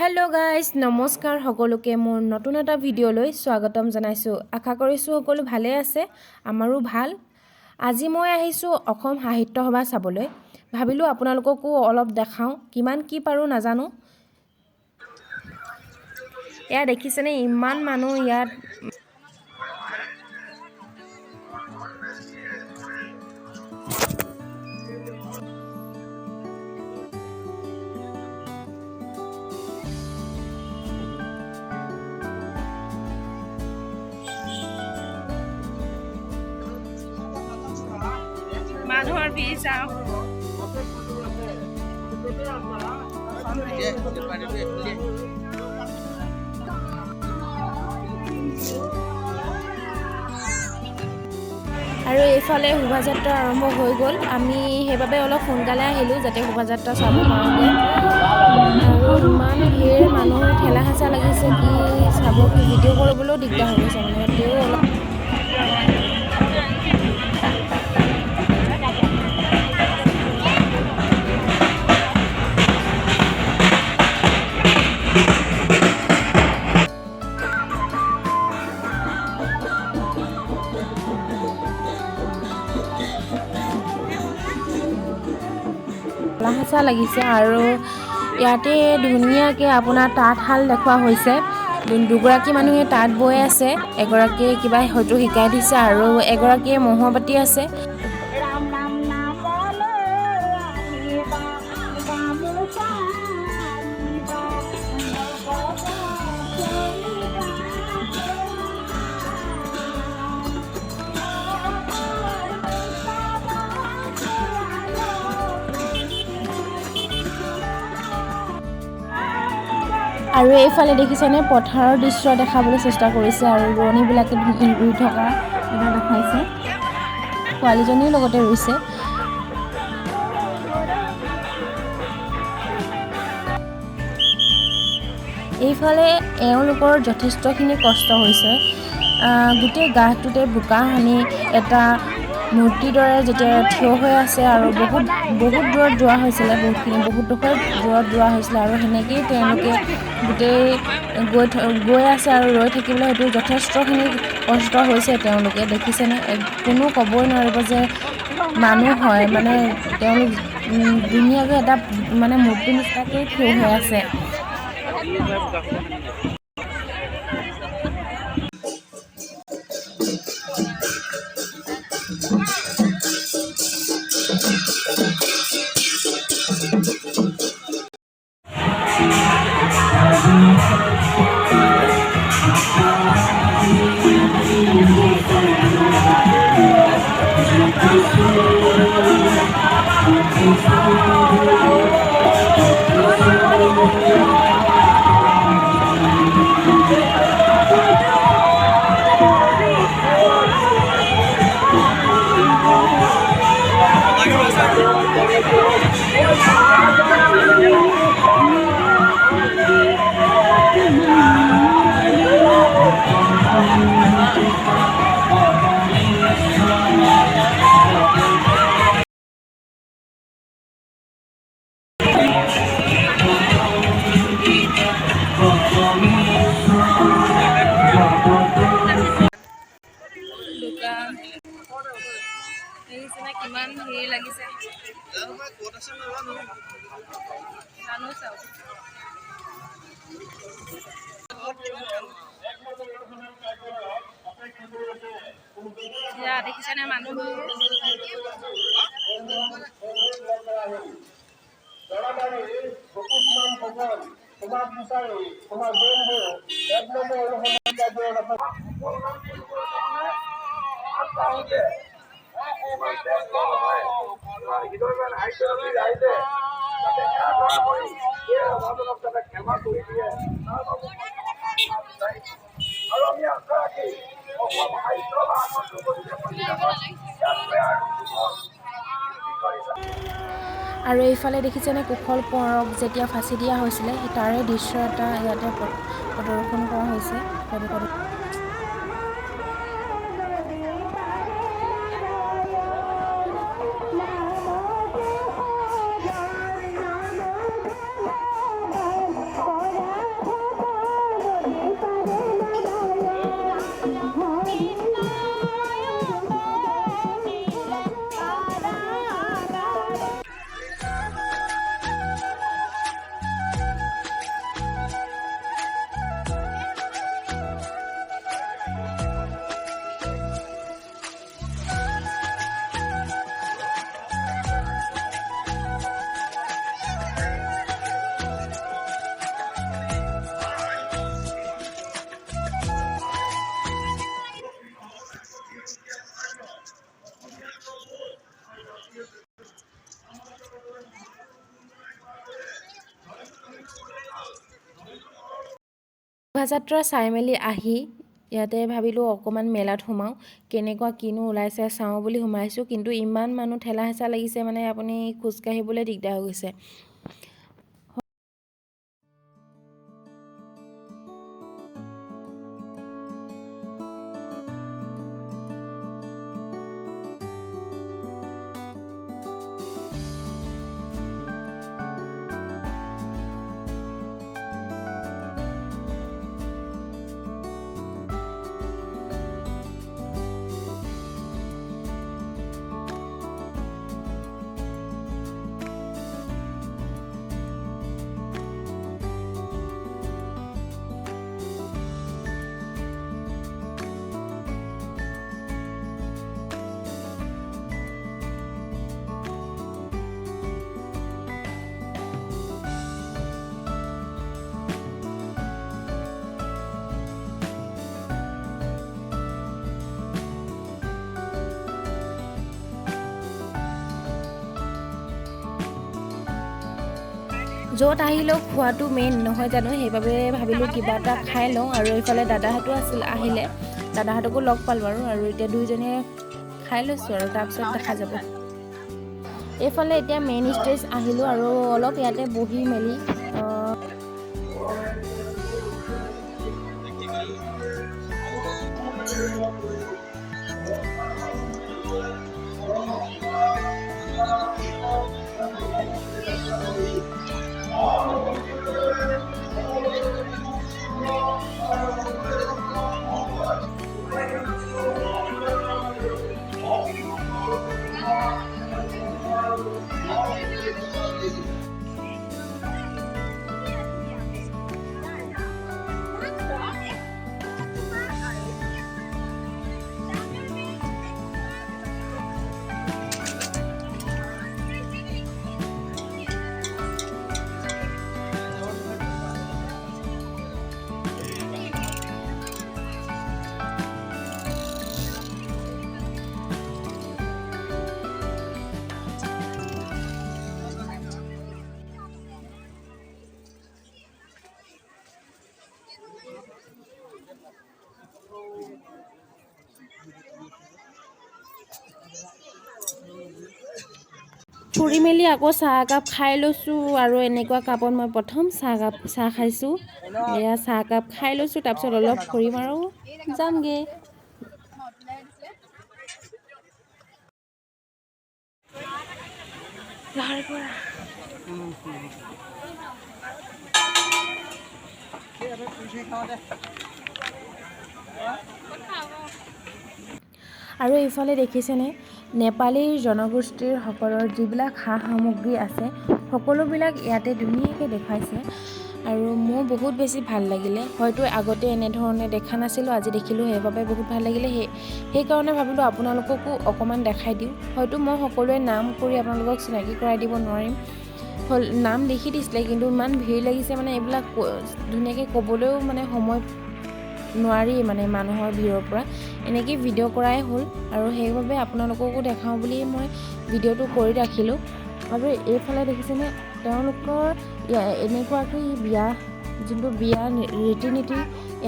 Hello guys नमस्कार সকলোকে মোৰ নতুন এটা ভিডিঅ'লৈ স্বাগতম জনাইছো আশা কৰিছো সকলো ভালে আছে আমাৰো ভাল আজি মই আহিছো অসম সাহিত্য সভা চাবলৈ ভাবিলো আপোনালোককো অলপ দেখাও কিমান কি পাৰো নাজানো এয়া দেখিছেনে ইমান মানুহ ইয়াত মানুহৰ ভিৰ চাও আৰু এইফালে শোভাযাত্ৰা আৰম্ভ হৈ গ'ল আমি সেইবাবে অলপ সোনকালে আহিলো যাতে শোভাযাত্ৰা চাব পাৰোঁগে আৰু ইমান ভিৰ মানুহ ঠেলা হেঁচা লাগিছে কি চাব কি ভিডিঅ' কৰিবলৈও দিগদাৰ হৈ গৈছে মানে তেও অলপ লাহেচা লাগিছে আৰু ইয়াতে ধুনীয়াকৈ আপোনাৰ তাঁতশাল দেখুওৱা হৈছে দুগৰাকী মানুহে তাঁত বৈ আছে এগৰাকীয়ে কিবা হয়তো শিকাই দিছে আৰু এগৰাকীয়ে মহমবতী আছে আৰু এইফালে দেখিছেনে পথাৰৰ দৃশ্য দেখাবলৈ চেষ্টা কৰিছে আৰু ৰোৱনীবিলাকে ৰুই থকা এটা দেখাইছে পোৱালীজনীৰ লগতে ৰুইছে এইফালে এওঁলোকৰ যথেষ্টখিনি কষ্ট হৈছে গোটেই গাহটোতে বোকা সানি এটা মূৰ্তিৰ দৰে যেতিয়া থিয় হৈ আছে আৰু বহুত দূৰত যোৱা হৈছিলে বহুত দূৰত যোৱা হৈছিলে আৰু সেনেকেই তেওঁলোকে গোটেই গৈ আছে আৰু ৰৈ থাকিবলৈ হয়তো যথেষ্টখিনি কষ্ট হৈছে তেওঁলোকে দেখিছেনে কোনো ক'বই নোৱাৰিব যে মানুহ হয় মানে তেওঁলোক ধুনীয়াকৈ এটা মানে মূৰ্তি নিচিনাকৈ থিয় হৈ আছে কিমান ভিৰ লাগিছে দেখিছেনে মানুহ আৰু এইফালে দেখিছেনে কুশল কোঁৱৰক যেতিয়া ফাঁচি দিয়া হৈছিলে তাৰে দৃশ্য এটা ইয়াতে প্ৰদৰ্শন কৰা হৈছে শোভাযাত্ৰা চাই মেলি আহি ইয়াতে ভাবিলোঁ অকণমান মেলাত সোমাওঁ, কেনেকুৱা কিনো ওলাইছে চাওঁ বুলি সোমাইছোঁ। কিন্তু ইমান মানুহ ঠেলা হেঁচা লাগিছে মানে আপুনি খোজকাঢ়িবলৈ দিগদাৰ হৈ গৈছে। য'ত আহিলেও খোৱাটো মেইন নহয় জানো, সেইবাবে ভাবিলোঁ কিবা এটা খাই লওঁ। আৰু এইফালে দাদাহঁতো আহিলে, দাদাহঁতকো লগ পালোঁ আৰু এতিয়া দুইজনীয়ে খাই লৈছোঁ আৰু তাৰপিছত দেখা যাব। এইফালে এতিয়া মেইন ষ্টেজ আহিলোঁ আৰু অলপ ইয়াতে বহি মেলি ফুৰি মেলি আকৌ চাহ একাপ খাই লৈছোঁ। আৰু এনেকুৱা কাপত মই প্ৰথম চাহ খাইছোঁ। এয়া চাহ একাপ খাই লৈছোঁ, তাৰপিছত অলপ ফুৰিম আৰু যামগৈ। আৰু এইফালে দেখিছেনে, নেপালী জনগোষ্ঠীৰ সকলৰ যিবিলাক সা সামগ্ৰী আছে সকলোবিলাক ইয়াতে ধুনীয়াকৈ দেখুৱাইছে। আৰু মোৰ বহুত বেছি ভাল লাগিলে, হয়তো আগতে এনেধৰণে দেখা নাছিলোঁ, আজি দেখিলোঁ, সেইবাবে বহুত ভাল লাগিলে। সেইকাৰণে ভাবিলোঁ আপোনালোককো অকণমান দেখাই দিওঁ। হয়তো মই সকলোৱে নাম কৰি আপোনালোকক চিনাকি কৰাই দিব নোৱাৰিম, নাম লিখি দিছিলে, কিন্তু ইমান ভিৰ লাগিছে মানে এইবিলাক ধুনীয়াকৈ ক'বলৈও মানে সময় নোৱাৰি মানে মানুহৰ ভিৰৰ পৰা। এনেকৈ ভিডিঅ' কৰাই হ'ল আৰু সেইবাবে আপোনালোককো দেখাওঁ বুলি মই ভিডিঅ'টো কৰি ৰাখিলোঁ। আৰু এইফালে দেখিছেনে, তেওঁলোকৰ এনেকুৱাকৈ যোনটো বিয়া ৰীতি নীতি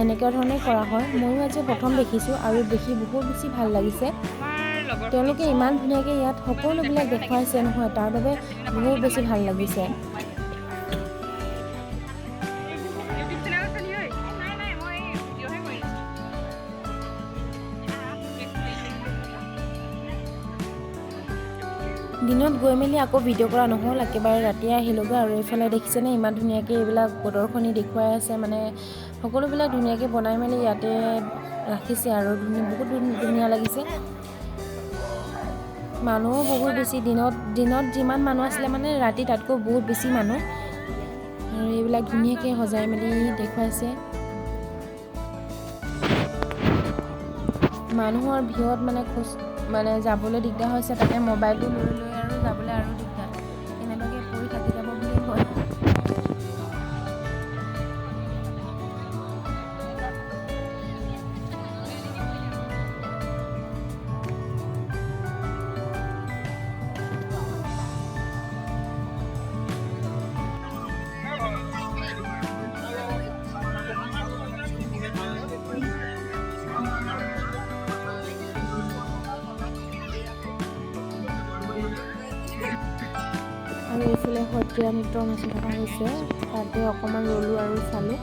এনেকুৱা ধৰণে কৰা হয়। ময়ো আজি প্ৰথম দেখিছোঁ আৰু দেখি বহুত বেছি ভাল লাগিছে। তেওঁলোকে ইমান ধুনীয়াকৈ ইয়াত সকলোবিলাক দেখুৱাইছে নহয়, তাৰ বাবে বহুত বেছি ভাল লাগিছে। দিনত গৈ মেলি আকৌ ভিডিঅ' কৰা নহ'ল, একেবাৰে ৰাতিয়ে আহিলোগৈ। আৰু এইফালে দেখিছেনে, ইমান ধুনীয়াকৈ এইবিলাক প্ৰদৰ্শনী দেখুৱাই আছে, মানে সকলোবিলাক ধুনীয়াকৈ বনাই মেলি ইয়াতে ৰাখিছে আৰু বহুত ধুনীয়া লাগিছে। মানুহো বহুত বেছি, দিনত যিমান মানুহ আছিলে মানে ৰাতি তাতকৈ বহুত বেছি মানুহ। আৰু এইবিলাক ধুনীয়াকৈ সজাই মেলি দেখুৱাইছে। মানুহৰ ভিৰত মানে যাবলৈ দিগদাৰ হৈছে, তাতে মোবাইলটো লৈ আৰু যাবলৈ আৰু দিগদাৰ, এনেকুৱাকৈ পৰি থাকি যাব বুলি কয়। সত্ৰীয়া নৃত্য নাচি থকা হৈছে তাতে অকণমান ৰ'লোঁ আৰু চালোঁ।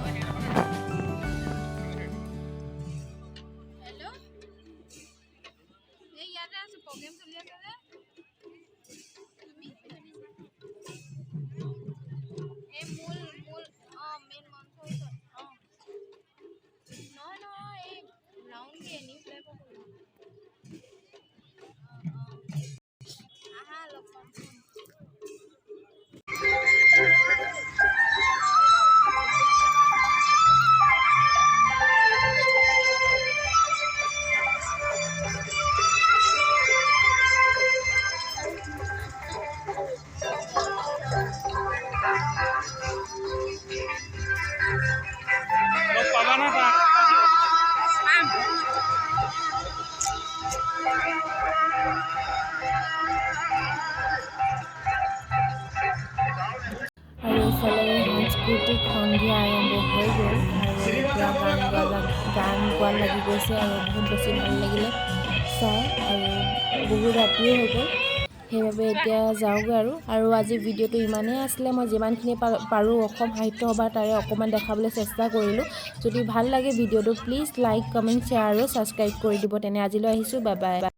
আৰু ইফালে সাংস্কৃতিক সন্ধিয়া আৰম্ভ হৈ গ'ল আৰু এতিয়া গান গোৱা লাগি গৈছে আৰু বহুত বেছি ভাল লাগিলে চাই আৰু বহুত ৰাতিও হৈ গ'ল সেইবাবে এতিয়া যাওঁগৈ আৰু আজি ভিডিঅ'টো ইমানেই আছিলে। মই যিমানখিনি পাৰোঁ অসম সাহিত্য সভা তাৰে অকণমান দেখাবলৈ চেষ্টা কৰিলোঁ। যদি ভাল লাগে ভিডিঅ'টো প্লিজ লাইক কমেণ্ট শ্বেয়াৰ আৰু ছাবস্ক্ৰাইব কৰি দিব। তেনে আজিলৈ আহিছোঁ, বাই বাই।